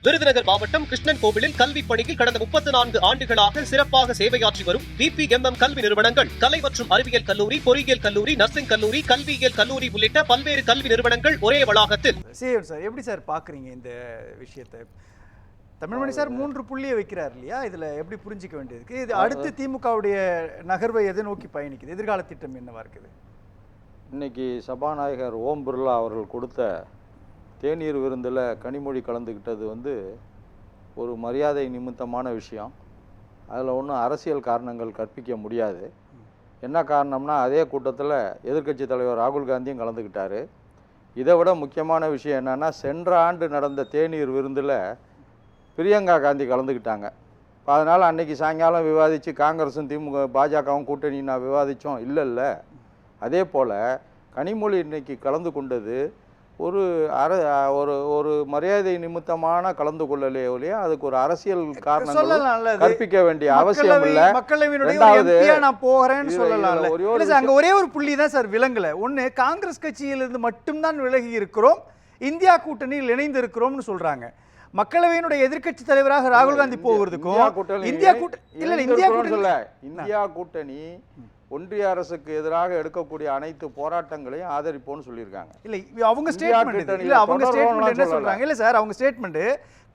விருதுநகர் மாவட்டம் கிருஷ்ணன் கோவிலில் கல்வி பணியில் கடந்த 34 ஆண்டுகளாக சிறப்பாக சேவையாற்றி வரும் VPMM கல்வி நிறுவனங்கள், கலை மற்றும் அறிவியல் கல்லூரி, பொறியியல் கல்லூரி, நர்சிங் கல்லூரி, கல்வியியல் கல்லூரி உள்ளிட்ட பல்வேறு கல்வி நிறுவனங்கள் ஒரே வளாகத்தில். சார் எப்படி சார் பாக்குறீங்க இந்த விஷயத்தை? தமிழ்மணி சார் 3 புள்ளியை வைக்கிறார் இல்லையா, இதுல எப்படி புரிஞ்சிக்க வேண்டியதுக்கு? இது அடுத்து திமுகவுடைய நகர்வை எதை நோக்கி பயணிக்குது? எதிர்கால திட்டம் என்னவா இருக்குது? இன்னைக்கு சபாநாயகர் ஓம் பிர்லா அவர்கள் கொடுத்த தேநீர் விருந்தில் கனிமொழி கலந்துக்கிட்டது வந்து ஒரு மரியாதை நிமித்தமான விஷயம். அதில் ஒன்றும் அரசியல் காரணங்கள் கற்பிக்க முடியாது. என்ன காரணம்னா, அதே கூட்டத்தில் எதிர்க்கட்சி தலைவர் ராகுல் காந்தியும் கலந்துக்கிட்டார். இதை விட முக்கியமான விஷயம் என்னென்னா, சென்ற ஆண்டு நடந்த தேநீர் விருந்தில் பிரியங்கா காந்தி கலந்துக்கிட்டாங்க. இப்போ அதனால் அன்றைக்கி சாயங்காலம் விவாதித்து காங்கிரஸும் பாஜகவும் கூட்டணி நான் விவாதித்தோம் இல்லை. அதே போல் கனிமொழி இன்னைக்கு கலந்து கொண்டது ஒரு ஒரு மரியாதை நிமித்தமான கலந்து கொள்ளலே ஒழிய அதுக்கு ஒரு அரசியல் காரணங்கள் கற்பிக்க வேண்டிய அவசியம் இல்லை. ஒரே ஒரு புள்ளி தான் சார் விலங்கல. ஒண்ணு, காங்கிரஸ் கட்சியிலிருந்து மட்டும்தான் விலகி இருக்கிறோம், இந்தியா கூட்டணியில் இணைந்து இருக்கிறோம்னு சொல்றாங்க. மக்களவையினுடைய எதிர்க்கட்சி தலைவராக ராகுல் காந்தி போகிறதுக்கும் இந்தியா கூட்டணி ஒன்றிய அரசுக்கு எதிராக எடுக்கக்கூடிய அனைத்து போராட்டங்களையும் ஆதரிப்போம்னு சொல்லியிருக்காங்க. இல்ல அவங்க ஸ்டேட்மெண்ட் என்ன சொல்றாங்க? இல்ல சார், அவங்க ஸ்டேட்மெண்ட்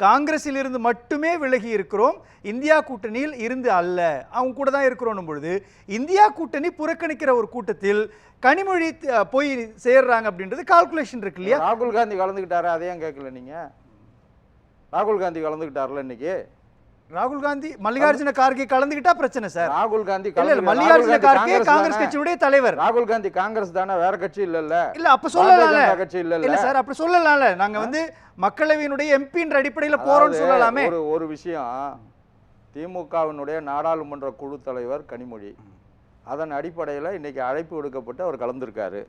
காங்கிரஸில் இருந்து மட்டுமே விலகி இருக்கிறோம், இந்தியா கூட்டணியில் இருந்து அல்ல, அவங்க கூட தான் இருக்கிறோம் பொழுது இந்தியா கூட்டணி புறக்கணிக்கிற ஒரு கூட்டத்தில் கனிமொழி போய் சேர்றாங்க அப்படின்றது கால்குலேஷன் இருக்கு இல்லையா? ராகுல் காந்தி கலந்துக்கிட்டாரு, அதையும் கேட்கல நீங்க? ராகுல் காந்தி கலந்துக்கிட்டாருல இன்னைக்கு. ராகுல் காந்தி மல்லிகார்ஜுன கார்கே கலந்துக்கிட்டா பிரச்சனை சார். ராகுல் காந்தி மல்லிகார்ஜுன கார்கே காங்கிரஸ் கட்சியுடைய தலைவர். ராகுல் காந்தி காங்கிரஸ் தானே, வேற கட்சி இல்ல. அப்ப சொல்லலாம் கட்சி இல்ல சார், அப்படி சொல்லலாம்ல. நாங்க வந்து மக்களவையினுடைய எம்பின்ற அடிப்படையில் போறோம்னு சொல்லலாமே. ஒரு விஷயம், திமுகவினுடைய நாடாளுமன்ற குழு தலைவர் கனிமொழி, அதன் அடிப்படையில் இன்னைக்கு அழைப்பு விடுக்கப்பட்டு அவர் கலந்துருக்காரு.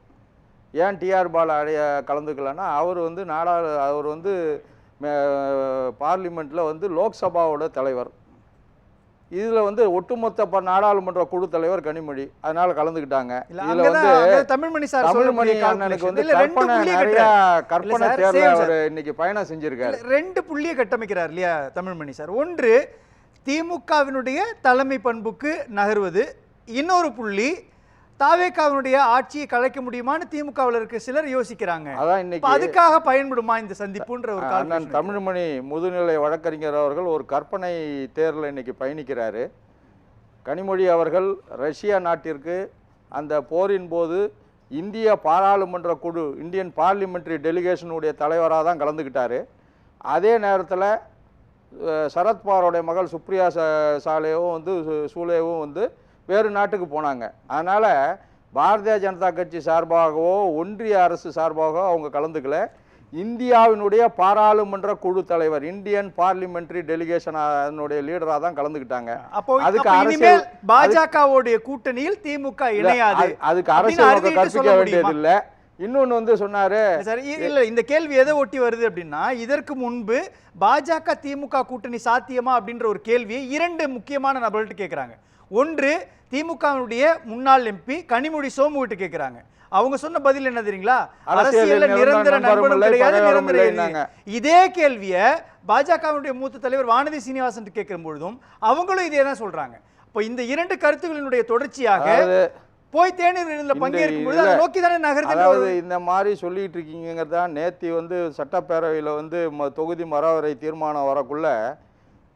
ஏன் டிஆர் பாலா கலந்துக்கலன்னா, அவர் வந்து பார்லிமெண்ட்டில் வந்து லோக்சபாவோட தலைவர், இதில் வந்து ஒட்டுமொத்த நாடாளுமன்ற குழு தலைவர் கனிமொழி, அதனால கலந்துக்கிட்டாங்க. இதில் வந்து தமிழ்மணி அண்ணனுக்கு வந்து கற்பனை தேர்ல அவர் இன்னைக்கு பயணம் செஞ்சிருக்காரு. 2 புள்ளியை கட்டமைக்கிறார் இல்லையா தமிழ்மணி சார்? ஒன்று, திமுகவினுடைய தலைமை பண்புக்கு நகர்வது. இன்னொரு புள்ளி, தாவேகாவினுடைய ஆட்சியை கலைக்க முடியுமான்னு திமுகவில் இருக்க சிலர் யோசிக்கிறாங்க. அதுக்காக பயன்படுமா இந்த சந்திப்புன்ற ஒரு காரணம். தமிழ்மணி முதுநிலை வழக்கறிஞர் அவர்கள் ஒரு கற்பனை தேர்ல இன்னைக்கு பயணிக்கிறாரு. கனிமொழி அவர்கள் ரஷ்யா நாட்டிற்கு அந்த போரின் போது இந்திய பாராளுமன்ற குழு, இந்தியன் பார்லிமெண்ட்ரி டெலிகேஷனுடைய தலைவராக தான் கலந்துக்கிட்டாரு. அதே நேரத்தில் சரத்பவாரோடைய மகள் சுப்ரியா சூலேவும் வந்து வேறு நாட்டுக்கு போனாங்க. அதனால் பாரதிய ஜனதா கட்சி சார்பாகவோ ஒன்றிய அரசு பாராளுமன்ற அவங்க கலந்துக்கல. இந்தியாவினுடைய பாராளுமன்ற குழு தலைவர், இந்தியன் பார்லிமெண்டரி டெலிகேஷன் லீடரா தான் கலந்துக்கிட்டாங்க. அதுக்கு அரசியல் பாஜகவுடைய கூட்டணியில் திமுக இணையாது, அதுக்கு அரசியல் கற்பிக்க வேண்டியது இல்லை. இன்னொன்னு வந்து சொன்னாரு இல்ல, இந்த கேள்வி எதை ஒட்டி வருது அப்படின்னா, இதற்கு முன்பு பாஜக திமுக கூட்டணி சாத்தியமா அப்படின்ற ஒரு கேள்வியை 2 முக்கியமான நபர்கள்ட்ட கேட்கிறாங்க. ஒன்று, திமுகவுடைய முன்னாள் எம்பி கனிமொழி சோமுகிட்ட கேட்கிறாங்க. அவங்க சொன்ன பதில் என்ன தெரியுங்களா? அரசியல்ல நிரந்தர நண்பனும் கிடையாது, நிரந்தர. இதே கேள்விய பாஜகவுடைய மூத்த தலைவர் வானதி சீனிவாசன் கேட்கும் பொழுதும் அவங்களும் இதே தான் சொல்றாங்க. இப்போ இந்த 2 கருத்துக்களினுடைய தொடர்ச்சியாக போய் தேநீர் பங்கேற்கும் பொழுது அதை நோக்கி தானே நகர்ந்து இந்த மாதிரி சொல்லிட்டு இருக்கீங்கிறதா. நேத்தி வந்து சட்டப்பேரவையில் வந்து தொகுதி மறுவரை தீர்மானம் வரக்குள்ள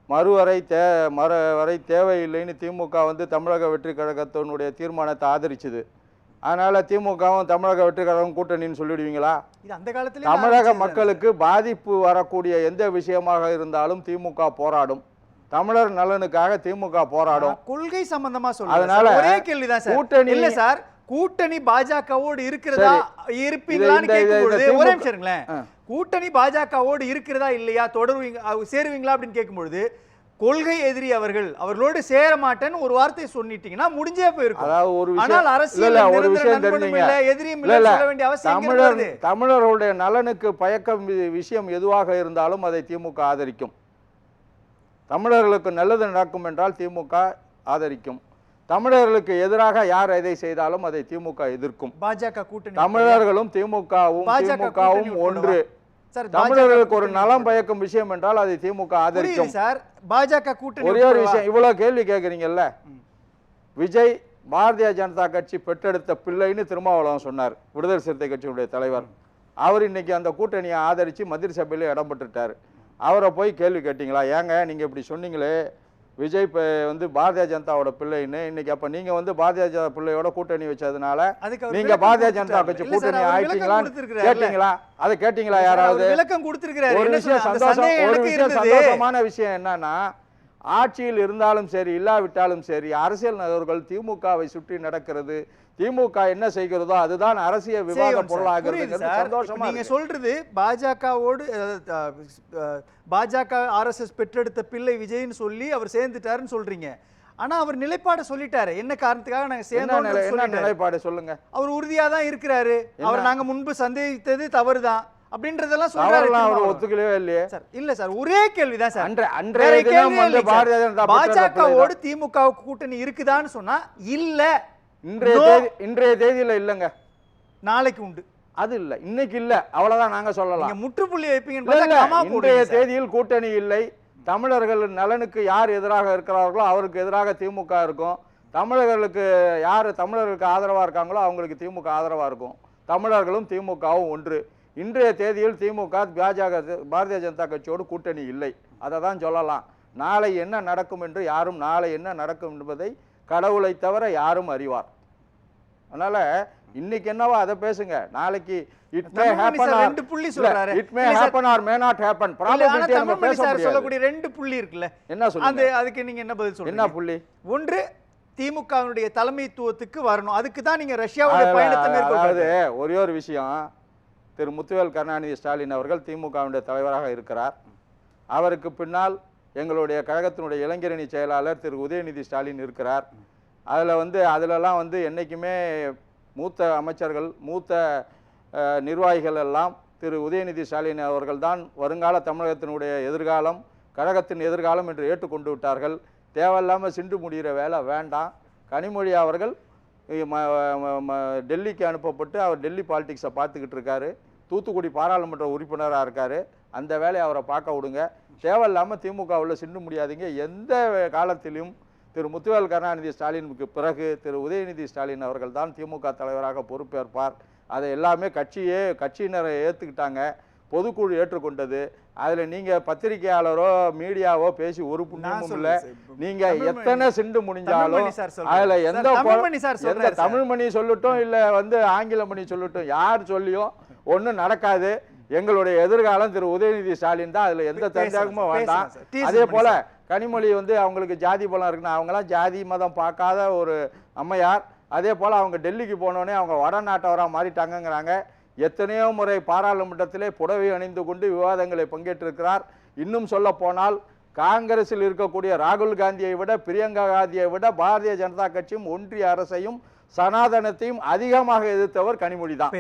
மறுவரை தேவையில்லைன்னு திமுக வந்து தமிழக வெற்றி கழகத்தினுடைய தீர்மானத்தை ஆதரிச்சுது. அதனால திமுகவும் தமிழக வெற்றி கழகம் கூட்டணின்னு சொல்லிடுவீங்களா? அந்த காலத்துல தமிழக மக்களுக்கு பாதிப்பு வரக்கூடிய எந்த விஷயமாக இருந்தாலும் திமுக போராடும். தமிழர் நலனுக்காக திமுக போராடும். கொள்கை சம்பந்தமா சொல்லுங்க. அதனால ஒரே கேள்விதான் சார், கூட்டணி இல்ல சார், கூட்டணி பாஜகவோடு இருக்கிறதா இருப்பீங்களான்னு கேட்கும்போது ஒரே நிமிஷம், கூட்டணி பாஜகவோடு இருக்கிறதா இல்லையா, தொடருவீங்க சேருவீங்களா அப்படின்னு கேட்கும்பொழுது கொள்கை எதிரி அவர்களோடு சேர மாட்டேன்னு ஒரு வார்த்தை சொன்னிட்டீங்கன்னா முடிஞ்சே போயிருக்கும். ஆனால் அரசியல் ஒரு விஷயம் தெரிஞ்சுங்க, தமிழர்களுடைய நலனுக்கு பயக்கும் விஷயம் எதுவாக இருந்தாலும் அதை திமுக ஆதரிக்கும். தமிழர்களுக்கு நல்லது நடக்கும் என்றால் திமுக ஆதரிக்கும். தமிழர்களுக்கு எதிராக யார் எதை செய்தாலும் அதை திமுக எதிர்க்கும். பாஜக கூட்டணி தமிழர்களும் திமுகவும் ஒன்று. சார், தமிழர்களுக்கு ஒரு நலம் பயக்கும் விஷயம் என்றால் அதை திமுக ஆதரிக்கும் சார். பாஜக கூட்டணி ஒரே ஒரு விஷயம், இவ்வளவு கேள்வி கேட்குறீங்கல்ல, விஜய் பாரதிய ஜனதா கட்சி பெற்றெடுத்த பிள்ளைன்னு திருமாவளவன் சொன்னார், விடுதலை சிறுத்தை கட்சியினுடைய தலைவர். அவர் இன்னைக்கு அந்த கூட்டணியை ஆதரித்து மந்திரி சபையில் இடம் பெற்றுட்டார். அவரை போய் கேள்வி கேட்டீங்களா? ஏங்க நீங்கள் இப்படி சொன்னீங்களே விஜய் வந்து பாரதிய ஜனதாவோட பிள்ளைன்னு, இன்னைக்கு அப்போ நீங்கள் வந்து பாரதிய ஜனதா பிள்ளையோட கூட்டணி வச்சதுனால நீங்க பாரதிய ஜனதா கட்சி கூட்டணி ஆயிட்டீங்களான்னு கேட்டீங்களா? அதை கேட்டீங்களா யாராவது? ஒரு விஷயம் சந்தோஷமான விஷயம் என்னன்னா, ஆட்சியில் இருந்தாலும் சரி இல்லாவிட்டாலும் சரி அரசியல் நகர்கள் திமுகவை சுற்றி நடக்கிறது, திமுக என்ன செய்கிறதோ அதுதான் அரசியல் விவாத பொருளாகிறது. சந்தோஷமா நீங்க சொல்றது பாஜகவோடு பாஜக RSS பெற்றெடுத்த பிள்ளை விஜய்னு சொல்லி அவர் சேர்ந்துட்டாருன்னு சொல்றீங்க. ஆனா அவர் நிலைப்பாடு சொல்லிட்டாரு, என்ன காரணத்துக்காக நாங்க சேர்ந்தோம். என்ன நிலைப்பாடு சொல்லுங்க? அவர் உறுதியா தான் இருக்கிறாரு. அவர் நாங்க முன்பு சந்தேகித்தது தவறுதான் அப்படின்றதெல்லாம் சொல்றாரு. அவர் ஒத்துக்கலையே இல்லையே சார். இல்ல சார், ஒரே கேள்விதான் சார். அன்றைய தினம் வந்து பாரதிய ஜனதா பாஜகவோடு திமுக கூட்டணி இருக்குதான்னு சொன்னா இல்ல, இன்றைய தேதியில இல்லங்க, நாளைக்கு உண்டு. அது இல்ல, இன்னைக்கு இல்ல, அவ்வளவுதான் நாங்க சொல்லலாம். முற்றுப்புள்ளி வைப்பீங்க. இன்றைய தேதியில் கூட்டணி இல்லை. தமிழர்கள் நலனுக்கு யார் எதிராக இருக்கிறார்களோ அவருக்கு எதிராக திமுக இருக்கும். தமிழர்களுக்கு யார் தமிழர்களுக்கு ஆதரவா இருக்காங்களோ அவங்களுக்கு திமுக ஆதரவா இருக்கும். தமிழர்களும் திமுகவும் ஒன்று. இன்றைய தேதியில் திமுக பாரதிய ஜனதா கட்சியோடு கூட்டணி இல்லை, அதை தான் சொல்லலாம். நாளை என்ன நடக்கும் என்று யாரும், நாளை என்ன நடக்கும் என்பதை கடவுளை தவிர யாரும் அறிவார். அதனால இன்னைக்கு என்னவோ அதை பேசுங்க, நாளைக்கு it may happen or may not happen. Probability நம்ம பேச முடியாது. சொல்லக்கூடிய ரெண்டு புள்ளி இருக்குல்ல, என்ன சொல்லுங்க? அதுக்கு நீங்க என்ன பதில் சொல்றீங்க? என்ன புள்ளி? ஒன்று, திமுகவுடைய தலைமைத்துவத்துக்கு வரணும், அதுக்கு தான் நீங்க ரஷ்யாவுடைய பயணத்தை மேற்கொள்றது. ஒரே ஒரு விஷயம், திரு முத்துவேல் கருணாநிதி ஸ்டாலின் அவர்கள் திமுகவுடைய தலைவராக இருக்கிறார். அவருக்கு பின்னால் எங்களுடைய கழகத்தினுடைய இளைஞரணி செயலாளர் திரு உதயநிதி ஸ்டாலின் இருக்கிறார். அதிலெல்லாம் வந்து என்றைக்குமே மூத்த அமைச்சர்கள், மூத்த நிர்வாகிகள் எல்லாம் திரு உதயநிதி ஸ்டாலின் அவர்கள் தான் வருங்கால தமிழகத்தினுடைய எதிர்காலம், கழகத்தின் எதிர்காலம் என்று ஏற்றுக்கொண்டு விட்டார்கள். தேவையில்லாமல் சிண்டு முடிகிற வேலை வேண்டாம். கனிமொழி அவர்கள் டெல்லிக்கு அனுப்பப்பட்டு அவர் டெல்லி பாலிடிக்ஸை பார்த்துக்கிட்டு இருக்காரு. தூத்துக்குடி பாராளுமன்ற உறுப்பினராக இருக்கார். அந்த வேலையை அவரை பார்க்க விடுங்க. தேவையில்லாமல் திமுகவில் சிண்டு முடியாதீங்க. எந்த காலத்திலும் திரு முத்துவேல் கருணாநிதி ஸ்டாலினுக்கு பிறகு திரு உதயநிதி ஸ்டாலின் அவர்கள் தான் திமுக தலைவராக பொறுப்பேற்பார். அதை எல்லாமே கட்சியினரை ஏற்றுக்கிட்டாங்க, பொதுக்குழு ஏற்றுக்கொண்டது. அதில் நீங்கள் பத்திரிகையாளரோ மீடியாவோ பேசி ஒரு புண்ணியமும் இல்லை. நீங்கள் எத்தனை சிண்டு முடிஞ்சாலும் அதில் எந்த தமிழ்மணி சொல்லட்டும் இல்லை வந்து ஆங்கில மணி சொல்லட்டும், யார் சொல்லியும் ஒன்றும் நடக்காது. எங்களுடைய எதிர்காலம் திரு உதயநிதி ஸ்டாலின் தான், அதில் எந்த சந்தேகமும் வேண்டாம். அதே போல கனிமொழி வந்து அவங்களுக்கு ஜாதி பலம் இருக்குன்னு, அவங்களாம் ஜாதி மதம் பார்க்காத ஒரு அம்மையார். அதே போல் அவங்க டெல்லிக்கு போனோடனே அவங்க வடநாட்டவராக மாறிட்டாங்கங்கிறாங்க. எத்தனையோ முறை பாராளுமன்றத்திலே புடவை அணிந்து கொண்டு விவாதங்களை பங்கேற்றிருக்கிறார். இன்னும் சொல்ல போனால் காங்கிரஸில் இருக்கக்கூடிய ராகுல் காந்தியை விட, பிரியங்கா காந்தியை விட பாரதிய ஜனதா கட்சியும் ஒன்றிய அரசையும் சனாதனத்தையும் அதிகமாக எதிர்த்தவர் கனிமொழி தான்.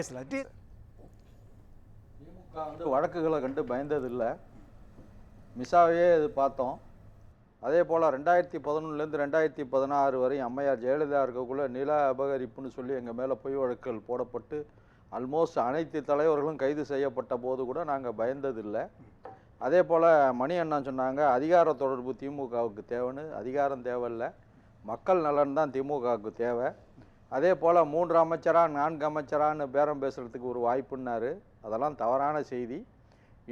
திமுக வந்து வழக்குகளை கண்டு பயந்ததில்லை. மிசாவையே இது பார்த்தோம். அதே போல் 2011 2016 வரை அம்மையார் ஜெயலலிதா இருக்கக்குள்ள நில அபகரிப்புன்னு சொல்லி எங்கள் மேலே பொய் வழக்குகள் போடப்பட்டு ஆல்மோஸ்ட் அனைத்து தலைவர்களும் கைது செய்யப்பட்ட போது கூட நாங்கள் பயந்ததில்லை. அதே போல் மணி அண்ணா சொன்னாங்க அதிகார தொடர்பு திமுகவுக்கு தேவைன்னு. அதிகாரம் தேவையில்லை, மக்கள் நலன் தான் திமுகவுக்கு தேவை. அதே போல் 3 அமைச்சரா 4 அமைச்சரான்னு பேரம் பேசுகிறதுக்கு ஒரு வாய்ப்புன்னாரு. அதெல்லாம் தவறான செய்தி.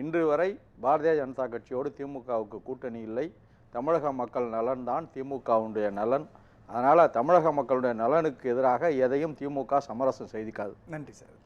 இன்று வரை பாரதிய ஜனதா கட்சியோடு திமுகவுக்கு கூட்டணி இல்லை. தமிழக மக்கள் நலன் தான் திமுகவுடைய நலன். அதனால் தமிழக மக்களுடைய நலனுக்கு எதிராக எதையும் திமுக சமரசம் செய்திக்காது. நன்றி சார்.